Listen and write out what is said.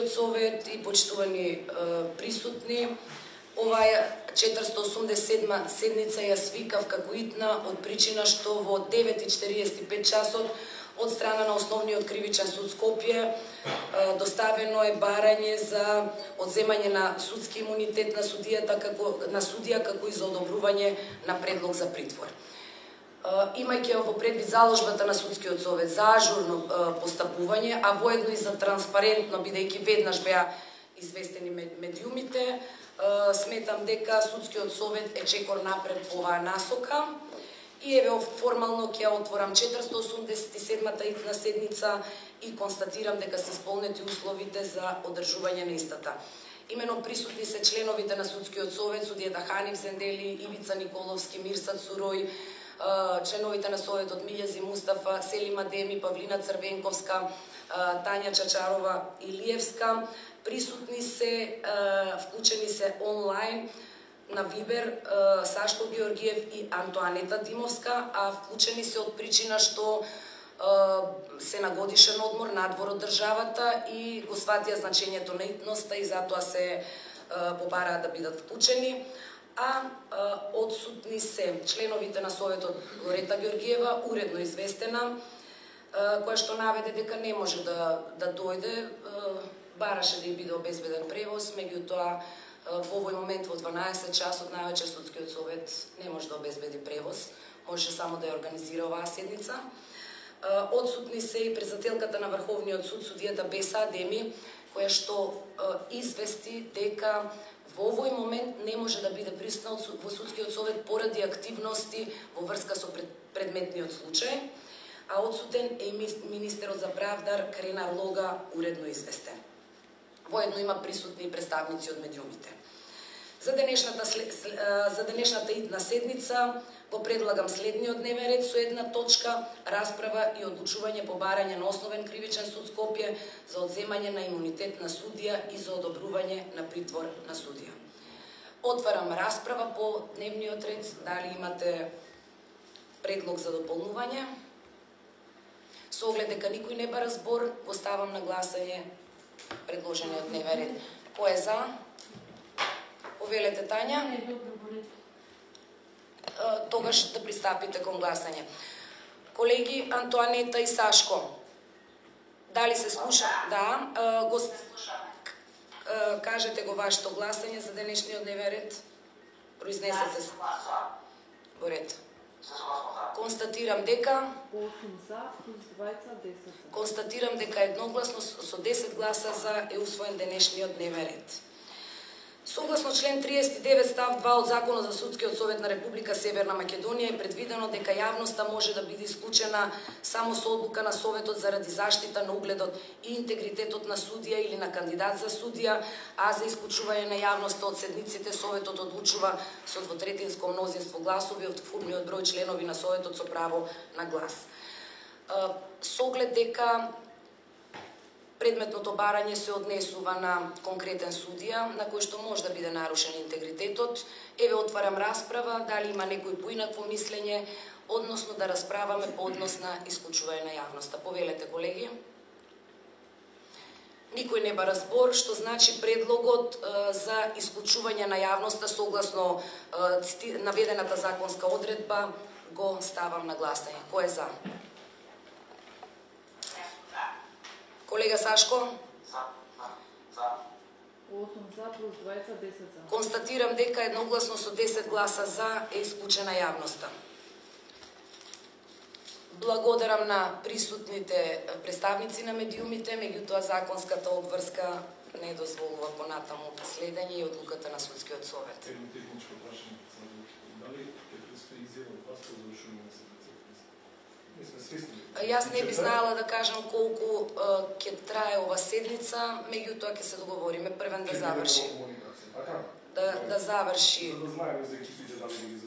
Совет и почитувани присутни, оваа 487 седница ја свикав како итна од причина што во 9:45 часот од страна на Основниот кривичен суд Скопје доставено е барање за одземање на судски имунитет на судија како и за одобрување на предлог за притвор. Имајќи во предвид заложбата на Судскиот совет за ажурно постапување, а воедно и за транспарентно, бидејќи веднаш беа известени медиумите, сметам дека Судскиот совет е чекор напред по оваа насока. И еве формално ќе отворам 487-та итна седница и констатирам дека се исполнети условите за одржување на истата. Имено присутни се членовите на Судскиот совет, судијата Ханиф Зендели, Ивица Николовски, Мирсат Сурој, членовите на Советот Милјази Мустафа, Селима Деми, Павлина Црвенковска, Тања Чачарова Илиевска. Присутни се, вклучени се онлайн на Вибер, Сашко Георгиев и Антоанета Димовска, а вклучени се од причина што се на годишен одмор надвор од државата и го сватија значењето на итноста и затоа се побараа да бидат вклучени. А одсутни се членовите на Советот Лорета Георгиева, уредно известена, која што наведе дека не може да дојде, бараше да ја биде обезбеден превоз, меѓутоа во овој момент во 12 часот највечер Судскиот совет не може да обезбеди превоз, може само да ја организира оваа седница. Одсутни се и председателката на Врховниот суд, судијата Беса Адеми, која што извести дека во овој момент не може да биде присутна во Судскиот совет поради активности во врска со предметниот случај, а одсутен е министерот за правдар Кренар Лога, уредно известен. Воедно има присутни представници од медиумите. За денешната итна седница го предлагам следниот дневен ред со една точка: расправа и одлучување по барање на Основен кривичен суд Скопје за одземање на имунитет на судија и за одобрување на притвор на судија. Отварам расправа по дневниот ред. Дали имате предлог за дополнување? Со оглед дека никој не бара збор, го ставам на гласање предложениот дневен ред. Кој е за? Повелете, Тања. Тогаш да пристапите кон гласање. Колеги, Антоанета и Сашко, дали се слуша? Да. Кажете го вашето гласање за денешниот дневен ред. Произнесете се. Во ред. Констатирам дека 8 за плюс 2 10. Констатирам дека едногласно со 10 гласа за е усвоен денешниот дневен ред. Согласно член 39 став 2 од Законот за Судскиот совет на Република Северна Македонија е предвидено дека јавноста може да биде исклучена само со одлука на Советот заради заштита на угледот и интегритетот на судија или на кандидат за судија, а за исклучување на јавноста од седниците Советот одлучува со двотретинско мнозинство гласови од вкупниот број членови на Советот со право на глас. Со оглед дека предметното барање се однесува на конкретен судија, на кој што може да биде нарушен интегритетот, еве отварам расправа, дали има некој поинакво мислење, односно да расправаме по однос на исклучување на јавноста. Повелете, колеги. Никој не бара збор, што значи предлогот за исклучување на јавноста согласно наведената законска одредба го ставам на гласање. Кој е за? Колега Сашко? За. 8 за плюс 2 10 за. Констатирам дека едногласно со 10 гласа за е исклучена јавноста. Благодарам на присутните представници на медиумите, меѓутоа законската обврска не дозволува понатаму следење и одлуката на Судскиот совет. Едно техничко прашање, дали ќе предстои изјава од вас по завршување на седница? Јас не би знаела да кажам колку ќе трае ова седница, меѓутоа ќе се договориме првен да заврши. Да заврши. За да знаеме за екипите дали ги